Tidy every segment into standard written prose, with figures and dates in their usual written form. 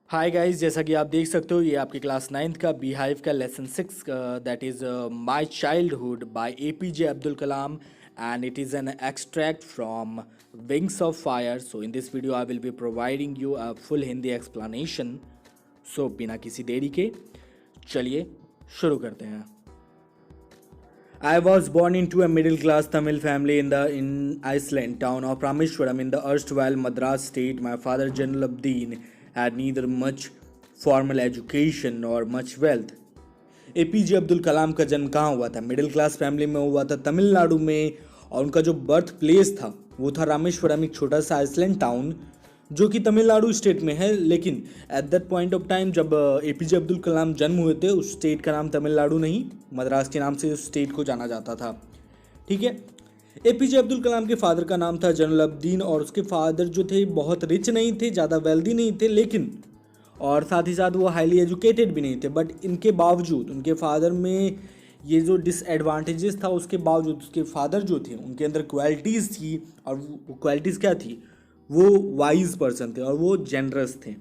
Hi guys, जैसा कि आप देख सकते हो ये आपके क्लास नाइन्थ का बी हाइव का lesson 6 that is my childhood by APJ Abdul Kalam and it is an extract from Wings of Fire. So in this video I will be providing you a full Hindi explanation. So बिना किसी देरी के चलिए शुरू करते हैं. I was born into a middle class Tamil family in Iceland town of Rameshwaram in the erstwhile Madras state. My father Jalaluddin had neither much formal education nor much wealth. APJ Abdul Kalam का जन्म कहाँ हुआ था? Middle class family में हुआ था, तमिलनाडु में. और उनका जो बर्थ प्लेस था वो था रामेश्वरम, एक छोटा सा आइसलैंड टाउन जो कि तमिलनाडु स्टेट में है. लेकिन at that point of time जब एपीजे अब्दुल कलाम जन्म हुए थे उस स्टेट का नाम तमिलनाडु नहीं, मद्रास के नाम से उस स्टेट को जाना जाता था. ठीक है. एपीजे अब्दुल कलाम के फादर का नाम था जलालुद्दीन और उसके फादर जो थे बहुत रिच नहीं थे, ज़्यादा वेल्दी नहीं थे, लेकिन और साथ ही साथ वो हाईली एजुकेटेड भी नहीं थे. बट इनके बावजूद उनके फादर में ये जो डिसएडवांटेजेस था उसके बावजूद उसके फादर जो थे उनके अंदर क्वालिटीज़ थी. और वो क्वालिटीज़ क्या थी? वो वाइज पर्सन थे और वो जेनरस थे.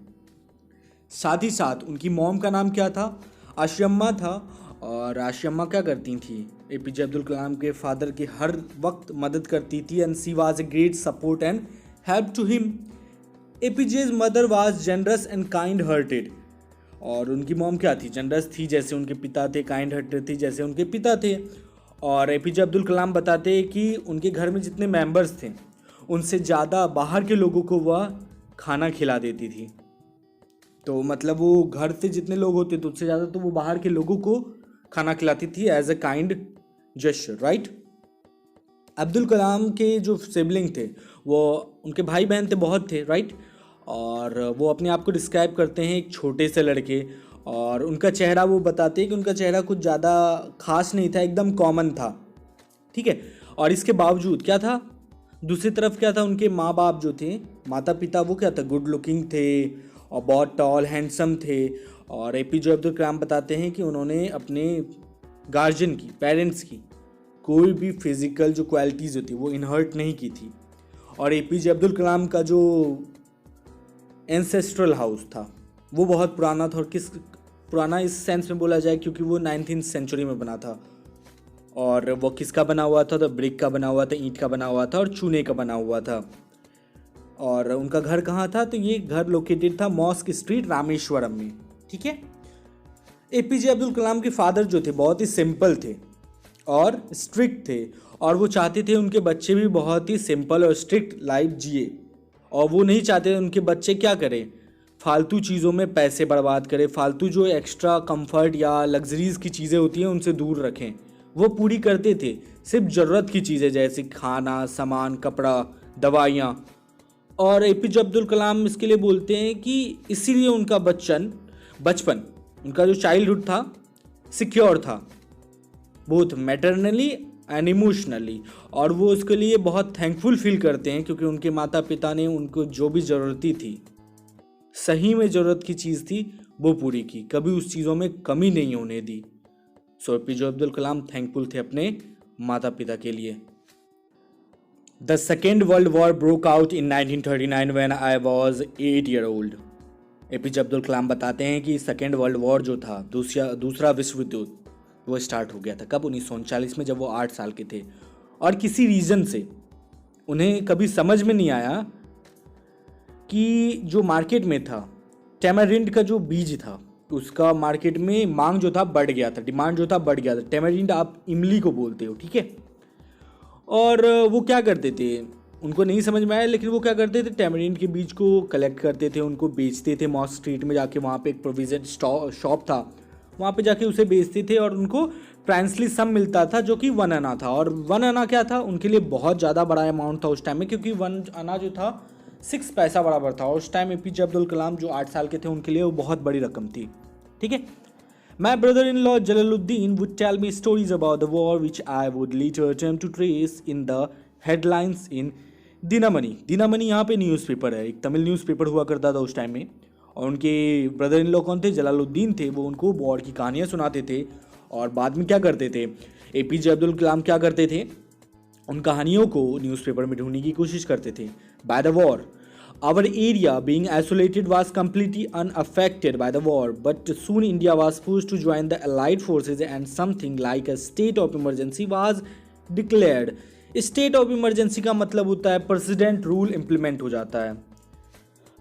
साथ ही साथ उनकी मॉम का नाम क्या था? आशियम्मा था. और आशियम्मा क्या करती थी? एपीजे अब्दुल कलाम के फादर की हर वक्त मदद करती थी. And she was a great support and help to him. APJ's mother was generous and kind hearted. और उनकी मॉम क्या थी? जनरस थी जैसे उनके पिता थे, काइंड हार्टेड थी जैसे उनके पिता थे. और एपीजे अब्दुल कलाम बताते हैं कि उनके घर में जितने मेंबर्स थे उनसे ज़्यादा बाहर के लोगों को वह खाना खिला देती थी. तो मतलब वो घर से जितने लोग होते थे उससे ज़्यादा तो वो बाहर के लोगों को खाना खिलाती थी as a kind gesture, right. Abdul Kalam के जो सिबलिंग थे वो उनके भाई बहन थे, बहुत थे, राइट. और वो अपने आप को डिस्क्राइब करते हैं एक छोटे से लड़के. और उनका चेहरा वो बताते हैं कि उनका चेहरा कुछ ज़्यादा खास नहीं था, एकदम कॉमन था. ठीक है. और इसके बावजूद क्या था? दूसरी तरफ क्या था? उनके माँ बाप जो थे, माता पिता, वो क्या था? गुड लुकिंग थे और बहुत टॉल हैंडसम थे. और एपीजे अब्दुल कलाम बताते हैं कि उन्होंने अपने गार्जियन की, पेरेंट्स की कोई भी फिजिकल जो क्वालिटीज़ होती वो इनहर्ट नहीं की थी. और एपीजे अब्दुल कलाम का जो एंसेस्ट्रल हाउस था वो बहुत पुराना था. और किस पुराना इस सेंस में बोला जाए क्योंकि वो 19th सेंचुरी में बना था. और वो किसका बना हुआ था? तो ब्रिक का बना हुआ था, ईंट का बना हुआ था और चूने का बना हुआ था. और उनका घर कहाँ था? तो ये घर लोकेटेड था मॉस्क स्ट्रीट, रामेश्वरम में. ठीक है. एपीजे अब्दुल कलाम के फादर जो थे बहुत ही सिंपल थे और स्ट्रिक्ट थे. और वो चाहते थे उनके बच्चे भी बहुत ही सिंपल और स्ट्रिक्ट लाइफ जिए. और वो नहीं चाहते उनके बच्चे क्या करें? फालतू चीज़ों में पैसे बर्बाद करें, फालतू जो एक्स्ट्रा कंफर्ट या लग्जरीज़ की चीज़ें होती हैं उनसे दूर रखें. वो पूरी करते थे सिर्फ ज़रूरत की चीज़ें जैसे खाना, सामान, कपड़ा, दवाइयाँ. और एपीजे अब्दुल कलाम इसके लिए बोलते हैं कि इसीलिए उनका बचपन उनका जो चाइल्डहुड था सिक्योर था, बोथ मैटरनली एंड इमोशनली. और वो उसके लिए बहुत थैंकफुल फील करते हैं क्योंकि उनके माता पिता ने उनको जो भी ज़रूरती थी, सही में ज़रूरत की चीज़ थी, वो पूरी की, कभी उस चीज़ों में कमी नहीं होने दी. So APJ Abdul Kalam thankful थे अपने माता पिता के लिए. The second world war broke out in 1939 when I was 8 year old. एपीजे अब्दुल कलाम बताते हैं कि सेकेंड वर्ल्ड वॉर जो था, दूसरा विश्व युद्ध, वो स्टार्ट हो गया था कब? 1939 में, जब वो 8 साल के थे. और किसी रीज़न से उन्हें कभी समझ में नहीं आया कि जो मार्केट में था टेमारिंड का जो बीज था उसका मार्केट में मांग जो था बढ़ गया था, डिमांड जो था बढ़ गया था. टेमारिंड आप इमली को बोलते हो, ठीक है. और वो क्या करते थे, उनको नहीं समझ में आया, लेकिन वो क्या करते थे, टेमारिंड के बीज को कलेक्ट करते थे, उनको बेचते थे. मॉस्क स्ट्रीट में जाके वहाँ पे एक प्रोविजन शॉप था, वहाँ पे जाके उसे बेचते थे. और उनको ट्रांसली सम मिलता था जो कि 1 आना था. और 1 आना क्या था? उनके लिए बहुत ज़्यादा बड़ा अमाउंट था उस टाइम में, क्योंकि 1 आना जो था 6 पैसा बराबर था. और उस टाइम एपीजे अब्दुल कलाम जो 8 साल के थे उनके लिए वो बहुत बड़ी रकम थी. ठीक है. My brother-in-law Jalaluddin would tell me stories about the war which I would later attempt to trace in the headlines in Dinamani. Dinamani यहाँ पे न्यूज़पेपर है, एक तमिल न्यूज़पेपर हुआ करता था उस टाइम में. और उनके ब्रदर इन लॉ कौन थे? जलालुद्दीन थे. वो उनको वॉर की कहानियाँ सुनाते थे. और बाद में क्या करते थे एपीजे अब्दुल कलाम? क्या करते थे? उन कहानियों को न्यूज़पेपर में ढूंढने की कोशिश करते थे. By the war Our area, being isolated, was completely unaffected by the war, but soon India was forced to join the Allied forces and something like a state of emergency was declared. State of emergency का मतलब होता है president rule implement हो जाता है।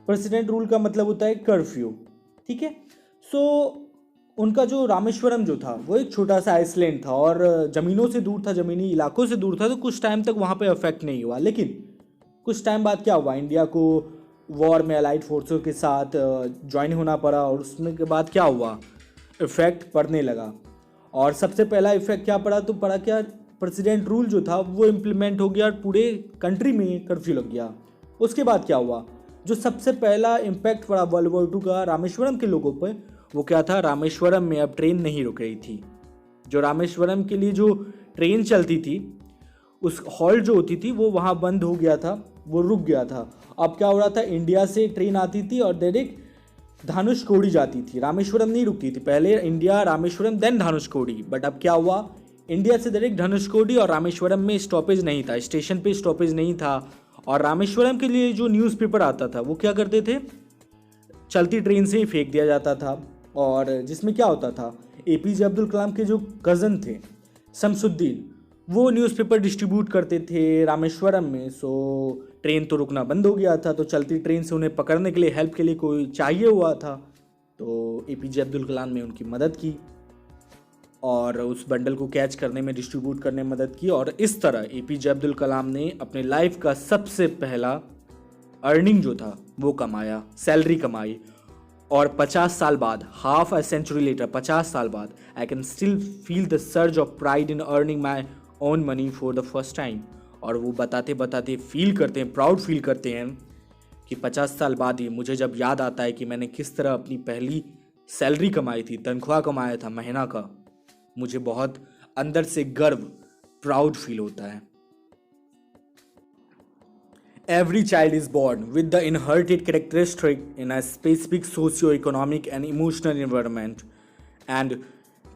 President rule का मतलब होता है कर्फ्यू, ठीक है। सो उनका जो रामेश्वरम जो था वो एक छोटा सा आइसलैंड था और ज़मीनों से दूर था, ज़मीनी इलाकों से दूर था, तो कुछ टाइम तक वहाँ पे अफेक्ट नहीं हुआ। लेकिन कुछ टाइम बाद क्या हुआ, इंडिया को वॉर में अलाइड फोर्सों के साथ ज्वाइन होना पड़ा और उसमें के बाद क्या हुआ, इफेक्ट पड़ने लगा। और सबसे पहला इफेक्ट क्या पड़ा, तो पड़ा क्या, प्रेसिडेंट रूल जो था वो इम्प्लीमेंट हो गया और पूरे कंट्री में कर्फ्यू लग गया। उसके बाद क्या हुआ, जो सबसे पहला इम्पैक्ट पड़ा वर्ल्ड वॉर 2 का रामेश्वरम के लोगों पर, वो क्या था, रामेश्वरम में अब ट्रेन नहीं रुक रही थी। जो रामेश्वरम के लिए जो ट्रेन चलती थी, उस हॉल्ट जो होती थी वो वहाँ बंद हो गया था, वो रुक गया था। अब क्या हो रहा था, इंडिया से ट्रेन आती थी और डायरेक्ट धनुषकोडी जाती थी, रामेश्वरम नहीं रुकती थी। पहले India Rameswaram then Dhanushkodi, but अब क्या हुआ, इंडिया से डायरेक्ट धनुषकोडी और रामेश्वरम में स्टॉपेज नहीं था, स्टेशन पे स्टॉपेज नहीं था। और रामेश्वरम के लिए जो न्यूज़पेपर आता था वो क्या करते थे, चलती ट्रेन से ही फेंक दिया जाता था। और जिसमें क्या होता था, एपीजे अब्दुल कलाम के जो कज़न थे शमसुद्दीन, वो न्यूज़पेपर डिस्ट्रीब्यूट करते थे रामेश्वरम में। सो ट्रेन तो रुकना बंद हो गया था, तो चलती ट्रेन से उन्हें पकड़ने के लिए, हेल्प के लिए कोई चाहिए हुआ था, तो एपीजे अब्दुल कलाम ने उनकी मदद की और उस बंडल को कैच करने में, डिस्ट्रीब्यूट करने में मदद की। और इस तरह एपीजे अब्दुल कलाम ने अपने लाइफ का सबसे पहला अर्निंग जो था वो कमाया, सैलरी कमाई। और 50 साल बाद, हाफ अ सेंचुरी लेटर, 50 साल बाद, I can still feel the surge of pride in earning my own money for the first time. और वो बताते बताते फील करते हैं, प्राउड फील करते हैं कि 50 साल बाद ही मुझे जब याद आता है कि मैंने किस तरह अपनी पहली सैलरी कमाई थी, तनख्वाह कमाया था महीना का, मुझे बहुत अंदर से गर्व, प्राउड फील होता है। Every child is born with the inherited characteristic in a specific socio-economic and emotional environment and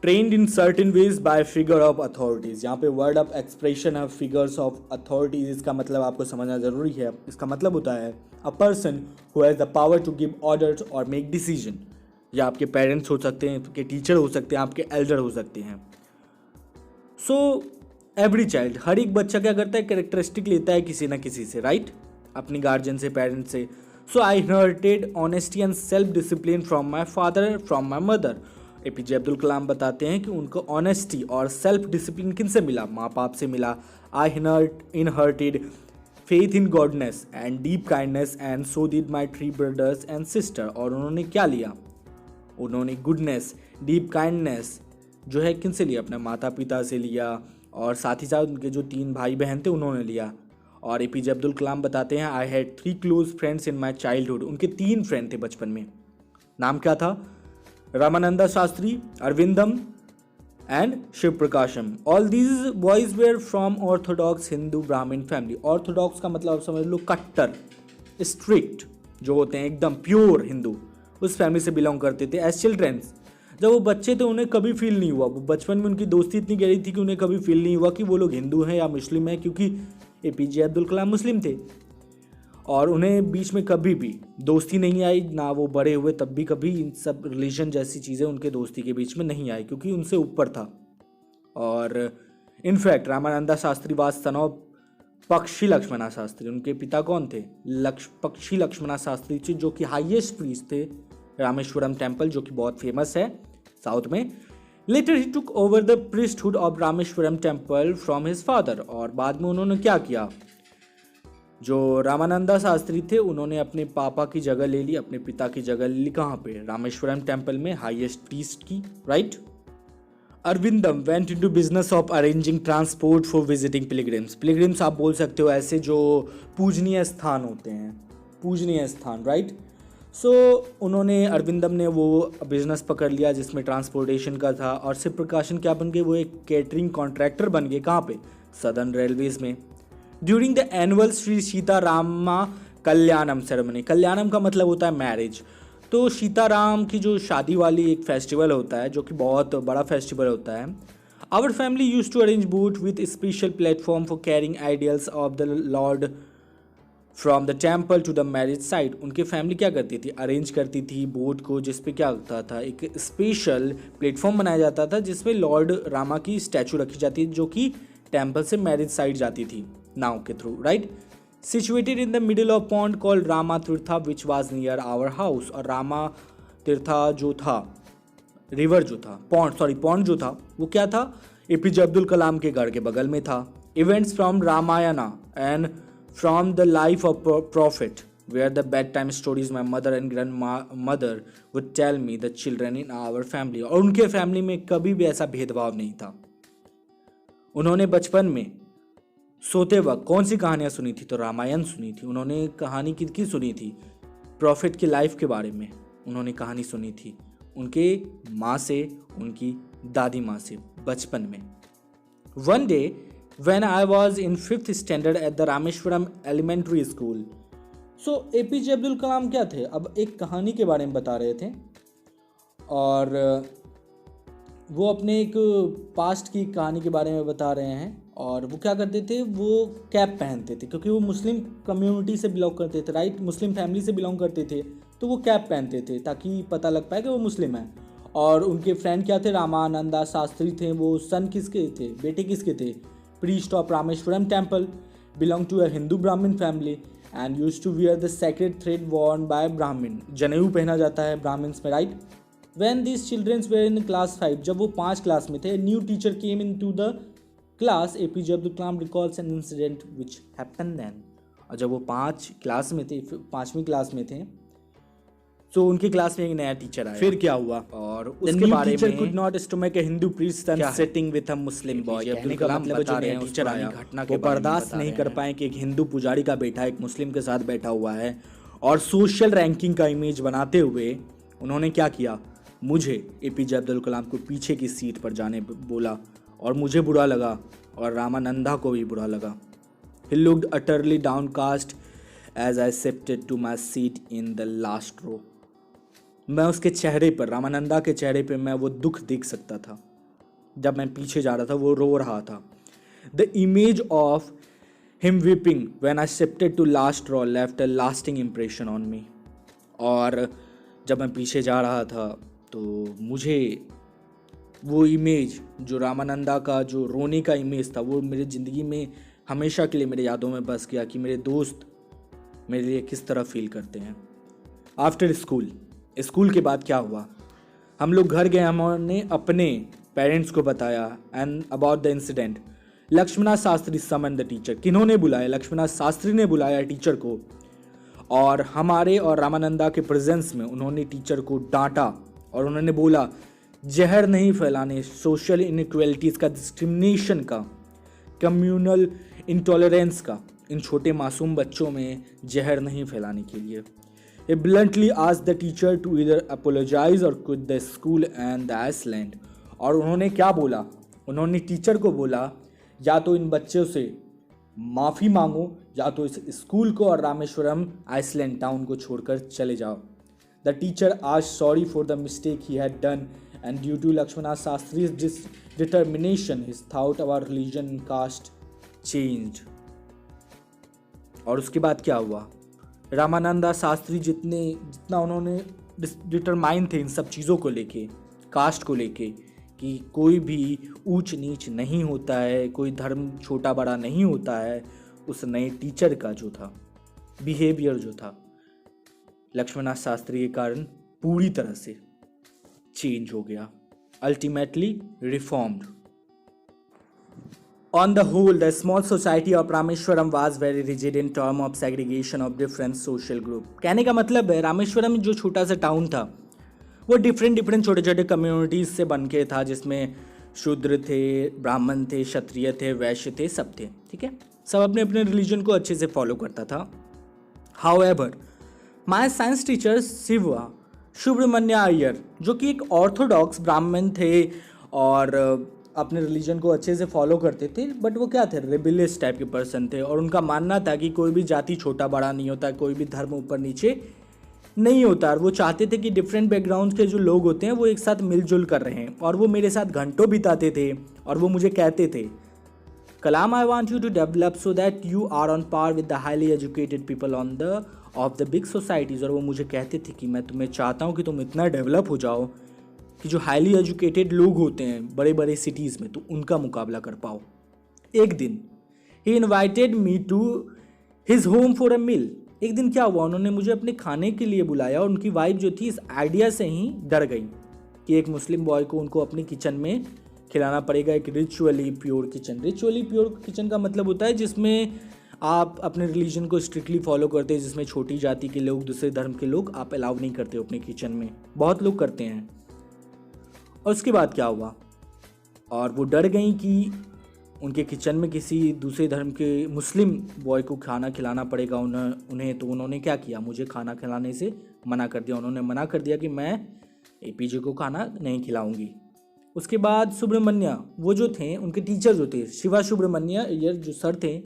trained in certain ways by figure of authorities। यहाँ पे word of expression है figures of authorities, इसका मतलब आपको समझना ज़रूरी है। इसका मतलब होता है a person who has the power to give orders or make decision। या आपके पेरेंट्स हो सकते हैं, आपके टीचर हो सकते हैं, आपके एल्डर हो सकते हैं। सो एवरी चाइल्ड, हर एक बच्चा क्या करता है, कैरेक्टरिस्टिक लेता है किसी ना किसी से, राइट, अपनी गार्जियन से, पेरेंट्स से। So I inherited honesty and self discipline from my father, from my mother. APJ Abdul Kalam बताते हैं कि उनको ऑनेस्टी और सेल्फ डिसिप्लिन किन से मिला, माँ बाप से मिला। I inherited faith in goodness and deep kindness and so did my 3 brothers and sister. और उन्होंने क्या लिया, उन्होंने गुडनेस, डीप काइंडनेस जो है किन से लिया, अपने माता पिता से लिया, और साथ ही साथ उनके जो 3 भाई बहन थे उन्होंने लिया। और एपीजे अब्दुल कलाम बताते हैं I had 3 close friends in my childhood. उनके 3 फ्रेंड थे बचपन में। नाम क्या था, Ramananda Shastri, Aravindan and Shiva Prakasam. All these boys were from orthodox Hindu Brahmin family. Orthodox का मतलब आप समझ लो कट्टर, स्ट्रिक्ट जो होते हैं, एकदम प्योर हिंदू, उस फैमिली से बिलोंग करते थे। एज चिल्ड्रेंस, जब वो बच्चे थे उन्हें कभी फील नहीं हुआ, वो बचपन में उनकी दोस्ती इतनी गहरी थी कि उन्हें कभी फील नहीं हुआ कि वो लोग हिंदू हैं या मुस्लिम हैं, क्योंकि एपीजे अब्दुल कलाम मुस्लिम थे। और उन्हें बीच में कभी भी दोस्ती नहीं आई, ना वो बड़े हुए तब भी कभी इन सब रिलीजन जैसी चीज़ें उनके दोस्ती के बीच में नहीं आई, क्योंकि उनसे ऊपर था। और in fact Ramananda Shastri was son of पक्षी लक्ष्मणा शास्त्री। उनके पिता कौन थे, पक्षी लक्ष्मणा शास्त्री थे, जो कि हाईएस्ट प्रीस्ट थे रामेश्वरम टेम्पल, जो कि बहुत फेमस है साउथ में। Later he took over the priesthood of Rameswaram temple from his father. और बाद में उन्होंने क्या किया, जो रामानंदा शास्त्री थे उन्होंने अपने पापा की जगह ले ली, अपने पिता की जगह ले ली। कहाँ पे, रामेश्वरम टेम्पल में, हाईएस्ट प्रीस्ट की, right. Aravindan went into business of arranging transport for visiting pilgrims. Pilgrims आप बोल सकते हो ऐसे जो पूजनीय स्थान होते हैं, पूजनीय स्थान, राइट। सो उन्होंने, अरविंदम ने वो बिजनेस पकड़ लिया जिसमें ट्रांसपोर्टेशन का था। और शिव प्रकाशन क्या बन गए, वो एक कैटरिंग कॉन्ट्रैक्टर बन गए। कहाँ पे, सदर्न रेलवेज में। During the annual Shri Seetharama Kalyanam ceremony. Kalyanam का मतलब होता है मैरिज। तो सीताराम की जो शादी वाली एक फेस्टिवल होता है, जो कि बहुत बड़ा फेस्टिवल होता है। Our family use to arrange boat with special platform for carrying idols of the lord from the temple to the marriage site. उनके फैमिली क्या करती थी, अरेंज करती थी बोट को, जिसपे क्या होता था, एक स्पेशल प्लेटफॉर्म बनाया जाता था जिसपे लॉर्ड रामा की स्टैचू रखी जाती थी, जो कि टेम्पल से मैरिज साइट जाती थी नाव के through, right. Situated in the middle of pond called Rama Tirtha which was near our house. और रामा तीर्था जो था, रिवर जो था, पॉन्ड जो था, वो क्या था, एपीजे अब्दुल कलाम के घर के बगल में था। Events from Ramayana and from the life of prophet where the bedtime stories my mother and grandmother would tell me the children in our family. और उनके फैमिली में कभी भी ऐसा भेदभाव नहीं था। उन्होंने बचपन में सोते वक्त कौन सी कहानियां सुनी थी, तो रामायण सुनी थी। उन्होंने कहानी किसकी सुनी थी, प्रॉफिट की लाइफ के बारे में उन्होंने कहानी सुनी थी, उनके माँ से, उनकी दादी माँ से, बचपन में। One day when I was in 5th standard at the Rameswaram elementary school. So APJ Abdul Kalam क्या थे, अब एक कहानी के बारे में बता रहे थे, और वो अपने एक पास्ट की कहानी के बारे में बता रहे हैं। और वो क्या करते थे, वो कैप पहनते थे, क्योंकि वो मुस्लिम कम्युनिटी से बिलोंग करते थे, राइट, मुस्लिम फैमिली से बिलोंग करते थे, तो वो कैप पहनते थे ताकि पता लग पाए कि वो मुस्लिम हैं। और उनके फ्रेंड क्या थे, रामानंदा शास्त्री थे। वो सन किसके थे, बेटे किसके थे, priest of Rameshwaram temple, belonged to a Hindu Brahmin family and used to wear the sacred thread worn by Brahmin। जनेऊ पहना जाता है ब्राह्मण्स में, right. When these children were in class 5, जब वो 5 क्लास में थे, new teacher came into the class। APJ Abdul Kalam recalls an incident which happened then। और जब वो 5 क्लास में थे, 5वीं क्लास में थे, तो उनकी क्लास में एक नया टीचर आया। फिर क्या हुआ, और उसके बारे में could not stomach a Hindu priest and sitting with a Muslim boy। Abdul Kalam मतलब जो नया टीचर आया वो बर्दाश्त नहीं कर पाए कि एक हिंदू पुजारी का बेटा एक मुस्लिम के साथ बैठा हुआ है। और सोशल रैंकिंग का इमेज बनाते हुए उन्होंने क्या किया, मुझे एपीजे अब्दुल कलाम को पीछे की सीट पर जाने बोला, और मुझे बुरा लगा और रामानंदा को भी बुरा लगा। He looked utterly downcast as I shifted to my seat in the last row। मैं उसके चेहरे पर, रामानंदा के चेहरे पर मैं वो दुख देख सकता था। जब मैं पीछे जा रहा था वो रो रहा था। The image of him weeping when I shifted to last row left a lasting impression on me. और जब मैं पीछे जा रहा था तो मुझे वो इमेज, जो रामानंदा का जो रोने का इमेज था, वो मेरी ज़िंदगी में हमेशा के लिए मेरे यादों में बस गया कि मेरे दोस्त मेरे लिए किस तरह फील करते हैं। आफ्टर स्कूल के बाद क्या हुआ, हम लोग घर गए, हमने अपने पेरेंट्स को बताया and about the incident. Lakshmana Shastri summoned the teacher. किन्होंने बुलाया, लक्ष्मणा शास्त्री ने बुलाया टीचर को, और हमारे और रामानंदा के प्रेजेंस में उन्होंने टीचर को डांटा और उन्होंने बोला जहर नहीं फैलाने, सोशल इनइक्वालिटीज़ का, डिस्क्रिमिनेशन का, कम्युनल इंटॉलरेंस का, इन छोटे मासूम बच्चों में जहर नहीं फैलाने के लिए। He bluntly asked the teacher to either apologize or quit the school and the Iceland। और उन्होंने क्या बोला, उन्होंने टीचर को बोला या तो इन बच्चों से माफ़ी मांगो या तो इस स्कूल को और रामेश्वरम आइसलैंड टाउन को छोड़कर चले जाओ। The teacher asked sorry for the mistake he had done and due to Lakshmana Shastri's determination his thought about religion and caste changed। और उसके बाद क्या हुआ, रामानंदा शास्त्री जितना उन्होंने डिटरमाइन थे इन सब चीज़ों को लेके, कास्ट को लेके, कि कोई भी ऊंच नीच नहीं होता है, कोई धर्म छोटा बड़ा नहीं होता है, उस नए टीचर का जो था बिहेवियर जो था लक्ष्मणा शास्त्री के कारण पूरी तरह से चेंज हो गया, ultimately reformed. On the whole, the small society of Rameswaram was very rigid in terms of segregation of different social group। कहने का मतलब है रामेश्वरम जो छोटा सा टाउन था वो डिफरेंट छोटे छोटे कम्युनिटीज़ से बन के था, जिसमें शूद्र थे, ब्राह्मण थे, क्षत्रिय थे, वैश्य थे, सब थे, ठीक है, सब अपने अपने रिलीजन को अच्छे से फॉलो करता था। However my science teacher Shiva Subramania Iyer, जो कि एक ऑर्थोडॉक्स ब्राह्मण थे और अपने रिलीजन को अच्छे से फॉलो करते थे, बट वो क्या थे, रेबेलियस टाइप के पर्सन थे, और उनका मानना था कि कोई भी जाति छोटा बड़ा नहीं होता, कोई भी धर्म ऊपर नीचे नहीं होता, और वो चाहते थे कि डिफरेंट बैकग्राउंड के जो लोग होते हैं वो एक साथ मिलजुल कर रहे हैं। और वो मेरे साथ घंटों बिताते थे और वो मुझे कहते थे Kalam, I want you to develop so that you are on par with the highly educated people on the of the big societies. और वो मुझे कहते थे कि मैं तुम्हें चाहता हूँ कि तुम इतना डेवलप हो जाओ कि जो हाईली एजुकेटेड लोग होते हैं बड़े बड़े सिटीज़ में, तो उनका मुकाबला कर पाओ. एक दिन he invited me to his home for a meal. एक दिन क्या हुआ, उन्होंने मुझे अपने खाने के लिए बुलाया और उनकी वाइफ जो थी इस आइडिया से ही डर गई कि एक मुस्लिम बॉय को उनको अपनी किचन में खिलाना पड़ेगा. एक ritually pure kitchen. Ritually pure kitchen का मतलब होता है जिसमें आप अपने रिलीजन को स्ट्रिक्टली फॉलो करते हैं, जिसमें छोटी जाति के लोग, दूसरे धर्म के लोग आप अलाउ नहीं करते हो अपने किचन में. बहुत लोग करते हैं. और उसके बाद क्या हुआ, और वो डर गई कि उनके किचन में किसी दूसरे धर्म के मुस्लिम बॉय को खाना खिलाना पड़ेगा उन्हें. तो उन्होंने क्या किया, मुझे खाना खिलाने से मना कर दिया. उन्होंने मना कर दिया कि मैं एपीजे को खाना नहीं खिलाऊंगी. उसके बाद सुब्रमण्य, वो जो थे उनके टीचर जो थे शिवा सुब्रमण्य अय्यर जो सर थे,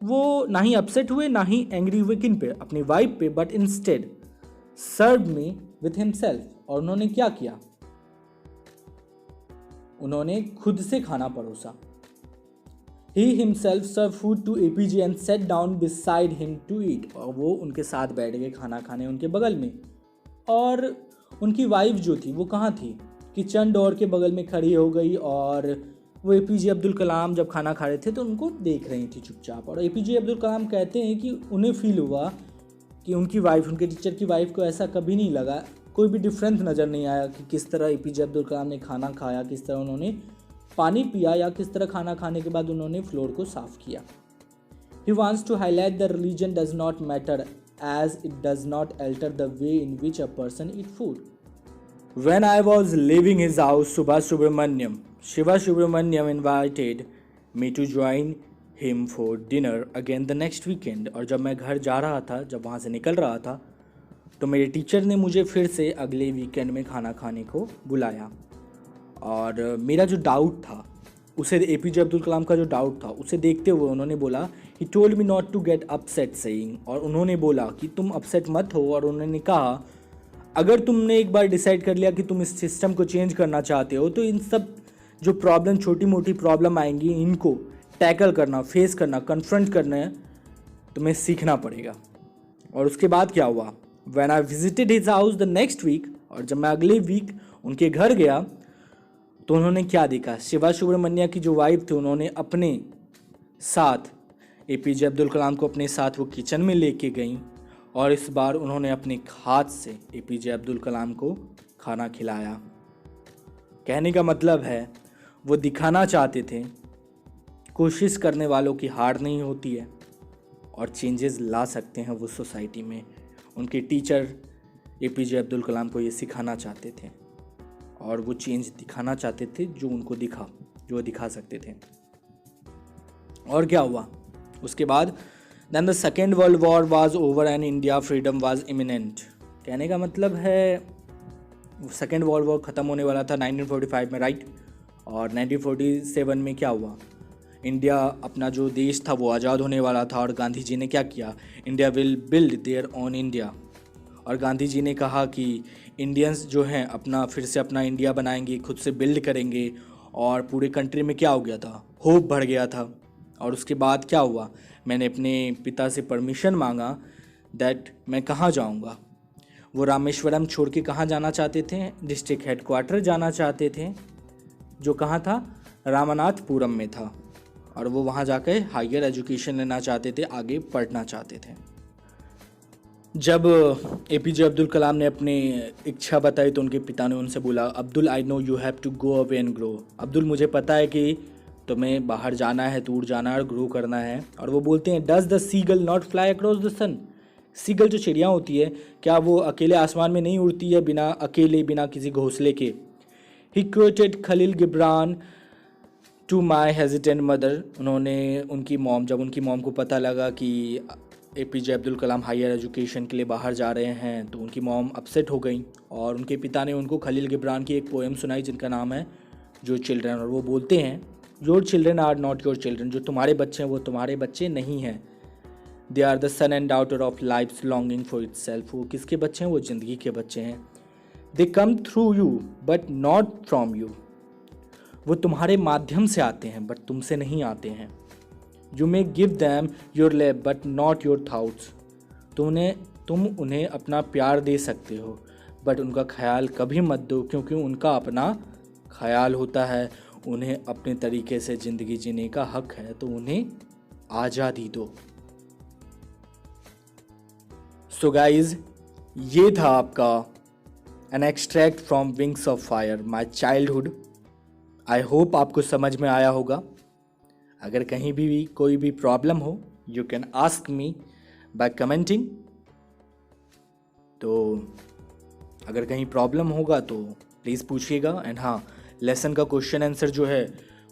वो ना ही अपसेट हुए ना ही एंग्री हुए किन पे, अपनी वाइफ पे, but instead serve me with himself. और उन्होंने क्या किया, उन्होंने खुद से खाना परोसा. He himself served food to APJ and sat down beside him to eat. और वो उनके साथ बैठ गए खाना खाने उनके बगल में. और उनकी वाइफ जो थी वो कहाँ थी, किचन डोर के बगल में खड़ी हो गई. और वो एपीजे अब्दुल कलाम जब खाना खा रहे थे तो उनको देख रही थी चुपचाप. और एपीजे अब्दुल कलाम कहते हैं कि उन्हें फील हुआ कि उनकी वाइफ, उनके टीचर की वाइफ को ऐसा कभी नहीं लगा, कोई भी डिफरेंस नज़र नहीं आया कि किस तरह एपीजे अब्दुल कलाम ने खाना खाया, किस तरह उन्होंने पानी पिया, या किस तरह खाना खाने के बाद उन्होंने फ्लोर को साफ किया. He wants to highlight the religion does not matter as it does not alter the way in which a person eat food. When I was leaving his house, Shiva Subramaniam invited me to join him for dinner again the next weekend. और जब मैं घर जा रहा था, जब वहाँ से निकल रहा था, तो मेरे टीचर ने मुझे फिर से अगले वीकेंड में खाना खाने को बुलाया. और मेरा जो डाउट था उसे, एपीजे अब्दुल कलाम का जो डाउट था उसे देखते हुए उन्होंने बोला, he told me not to get upset saying. और उन्होंने बोला कि तुम अपसेट मत हो. और उन्होंने कहा, अगर तुमने एक बार डिसाइड कर लिया कि तुम इस सिस्टम को चेंज करना चाहते हो, तो इन सब जो प्रॉब्लम, छोटी मोटी प्रॉब्लम आएंगी, इनको टैकल करना, फेस करना, कन्फ्रंट करना तुम्हें सीखना पड़ेगा. और उसके बाद क्या हुआ, when I visited his house the next week, और जब मैं अगले वीक उनके घर गया तो उन्होंने क्या देखा, शिवा सुब्रमण्य की जो वाइफ थी उन्होंने अपने साथ एपीजे अब्दुल कलाम को अपने साथ वो किचन में लेके गई. और इस बार उन्होंने अपने हाथ से एपीजे अब्दुल कलाम को खाना खिलाया. कहने का मतलब है वो दिखाना चाहते थे कोशिश करने वालों की हार नहीं होती है और चेंजेस ला सकते हैं वो सोसाइटी में. उनके टीचर एपीजे अब्दुल कलाम को ये सिखाना चाहते थे और वो चेंज दिखाना चाहते थे जो उनको दिखा, जो दिखा सकते थे. और क्या हुआ उसके बाद, then the second world war was over and India freedom was imminent. कहने का मतलब है सेकेंड वर्ल्ड वॉर ख़त्म होने वाला था 1945 में, राइट. और 1947 में क्या हुआ, इंडिया अपना जो देश था वो आज़ाद होने वाला था. और गांधी जी ने क्या किया, India will build their own India. और गांधी जी ने कहा कि इंडियंस जो हैं अपना फिर से अपना इंडिया बनाएंगे, खुद से बिल्ड करेंगे. और पूरे कंट्री में क्या हो गया था, होप बढ़ गया था. और उसके बाद क्या हुआ, मैंने अपने पिता से परमिशन मांगा दैट मैं कहाँ जाऊँगा. वो रामेश्वरम छोड़ के कहाँ जाना चाहते थे, डिस्ट्रिक्ट हेडक्वार्टर जाना चाहते थे, जो कहाँ था, रामनाथपुरम में था. और वो वहाँ जाकर हायर एजुकेशन लेना चाहते थे, आगे पढ़ना चाहते थे. जब एपीजे अब्दुल कलाम ने अपनी इच्छा बताई तो उनके पिता ने उनसे बोला, Abdul I know you have to go away and grow. Abdul मुझे पता है कि तुम्हें बाहर जाना है, दूर जाना है और ग्रो करना है. और वो बोलते हैं, does the seagull not fly across the sun. Seagull जो चिड़िया होती है, क्या वो अकेले आसमान में नहीं उड़ती है, बिना किसी घोंसले के. He quoted Khalil Gibran to my hesitant mother. उन्होंने उनकी मॉम, जब उनकी मॉम को पता लगा कि APJ Abdul Kalam higher education के लिए बाहर जा रहे हैं, तो उनकी मॉम अपसेट हो गई. और उनके पिता ने उनको खलील गिब्रान की एक पोएम सुनाई जिनका नाम है योर चिल्ड्रन. और वो बोलते हैं, your children are not your children. जो तुम्हारे बच्चे हैं वो तुम्हारे बच्चे नहीं हैं. They are the son and daughter of life's longing for itself. वो किसके बच्चे हैं, वो ज़िंदगी के बच्चे हैं. They come through you but not from you. वो तुम्हारे माध्यम से आते हैं बट तुमसे नहीं आते हैं। You may give them your love but not your thoughts. तुम उन्हें अपना प्यार दे सकते हो बट उनका ख्याल कभी मत दो, क्योंकि उनका अपना ख्याल होता है। उन्हें अपने तरीके से ज़िंदगी जीने का हक है, तो उन्हें आज़ादी दो। सो गाइज, ये था आपका an extract from wings of fire my childhood. I hope आपको समझ में आया होगा। अगर कहीं भी कोई भी प्रॉब्लम हो, you can ask me by commenting. तो अगर कहीं प्रॉब्लम होगा तो प्लीज़ पूछिएगा। एंड हाँ, लेसन का क्वेश्चन आंसर जो है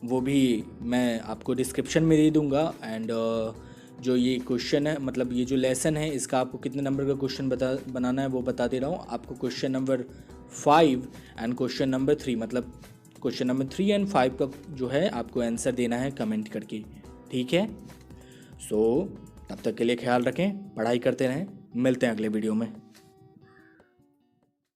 वो भी मैं आपको डिस्क्रिप्शन में दे दूँगा। एंड जो ये क्वेश्चन है, मतलब ये जो लेसन है, इसका आपको कितने नंबर का क्वेश्चन बनाना है वो बता दे रहा हूँ। आपको question number 5 and question number 3, मतलब क्वेश्चन नंबर 3 एंड 5 का जो है आपको आंसर देना है कमेंट करके, ठीक है। सो तब तक के लिए ख्याल रखें, पढ़ाई करते रहें, मिलते हैं अगले वीडियो में।